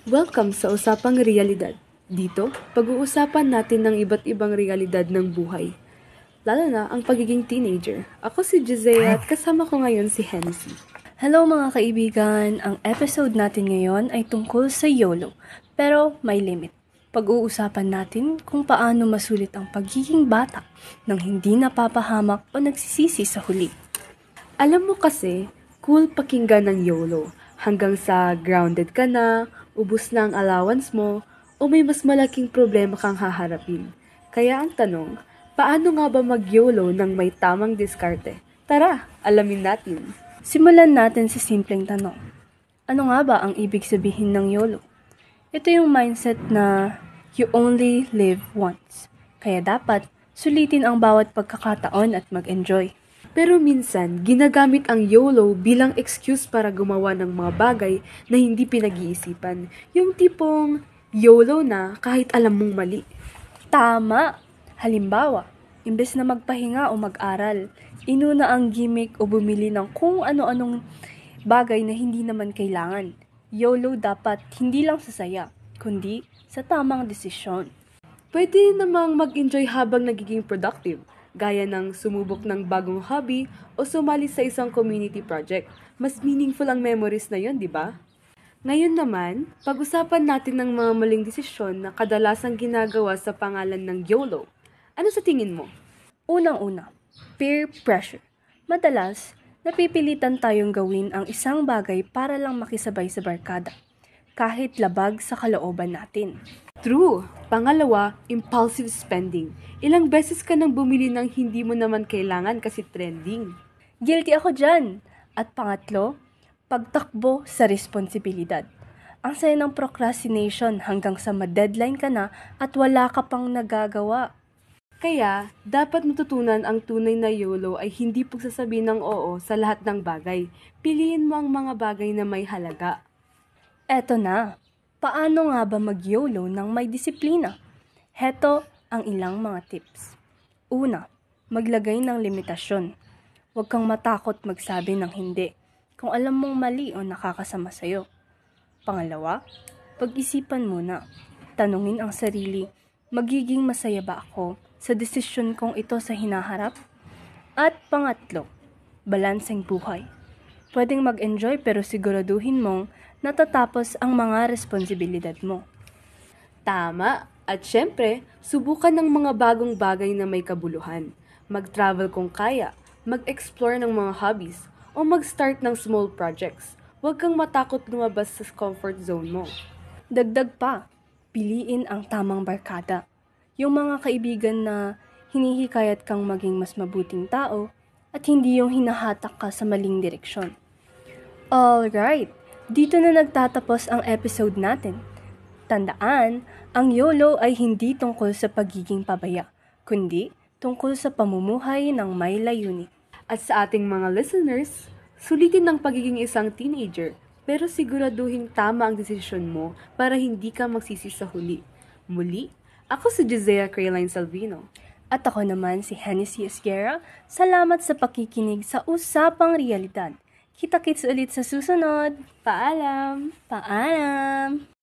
Welcome sa Usapang Realidad. Dito, pag-uusapan natin ng iba't ibang realidad ng buhay. Lalo na ang pagiging teenager. Ako si Gisea at kasama ko ngayon si Hennessy. Hello mga kaibigan! Ang episode natin ngayon ay tungkol sa YOLO, pero may limit. Pag-uusapan natin kung paano masulit ang pagiging bata nang hindi napapahamak o nagsisisi sa huli. Alam mo kasi, cool pakinggan ng YOLO. Hanggang sa grounded ka na, ubus na ang allowance mo, o may mas malaking problema kang haharapin. Kaya ang tanong, paano nga ba mag-YOLO nang may tamang diskarte? Tara, alamin natin. Simulan natin sa simpleng tanong. Ano nga ba ang ibig sabihin ng YOLO? Ito yung mindset na you only live once. Kaya dapat sulitin ang bawat pagkakataon at mag-enjoy. Pero minsan, ginagamit ang YOLO bilang excuse para gumawa ng mga bagay na hindi pinag-iisipan. Yung tipong YOLO na kahit alam mong mali. Tama! Halimbawa, imbes na magpahinga o mag-aral, inuna ang gimmick o bumili ng kung ano-anong bagay na hindi naman kailangan. YOLO dapat hindi lang sa saya, kundi sa tamang desisyon. Pwede namang mag-enjoy habang nagiging productive, gaya ng sumubok ng bagong hobby o sumali sa isang community project. Mas meaningful ang memories na yon, di ba? Ngayon naman, pag-usapan natin ng mga maling desisyon na kadalasang ginagawa sa pangalan ng YOLO. Ano sa tingin mo? Unang-una, peer pressure. Madalas, napipilitan tayong gawin ang isang bagay para lang makisabay sa barkada, kahit labag sa kalooban natin. True. Pangalawa, impulsive spending. Ilang beses ka nang bumili ng hindi mo naman kailangan kasi trending. Guilty ako dyan. At pangatlo, pagtakbo sa responsibilidad. Ang saya ng procrastination hanggang sa ma-deadline ka na at wala ka pang nagagawa. Kaya, dapat matutunan ang tunay na YOLO ay hindi pagsasabi ng oo sa lahat ng bagay. Piliin mo ang mga bagay na may halaga. Eto na, paano nga ba mag-YOLO ng may disiplina? Heto ang ilang mga tips. Una, maglagay ng limitasyon. Huwag kang matakot magsabi ng hindi kung alam mong mali o nakakasama sa'yo. Pangalawa, pag-isipan muna. Tanungin ang sarili, magiging masaya ba ako sa desisyon kong ito sa hinaharap? At pangatlo, balanseng buhay. Pwedeng mag-enjoy pero siguraduhin mong natatapos ang mga responsibilidad mo. Tama. At syempre, subukan ng mga bagong bagay na may kabuluhan. Mag-travel kung kaya, mag-explore ng mga hobbies, o mag-start ng small projects. Huwag kang matakot lumabas sa comfort zone mo. Dagdag pa, piliin ang tamang barkada. Yung mga kaibigan na hinihikayat kang maging mas mabuting tao at hindi yung hinahatak ka sa maling direksyon. Alright, dito na nagtatapos ang episode natin. Tandaan, ang YOLO ay hindi tungkol sa pagiging pabaya, kundi tungkol sa pamumuhay ng may layunin. At sa ating mga listeners, sulitin ang pagiging isang teenager, pero siguraduhin tama ang desisyon mo para hindi ka magsisi sa huli. Muli, ako si Gisea Craline Salvino. At ako naman si Hennessy Esguerra. Salamat sa pakikinig sa Usapang Realidad. Kita-kits ulit sa susunod. Paalam! Paalam!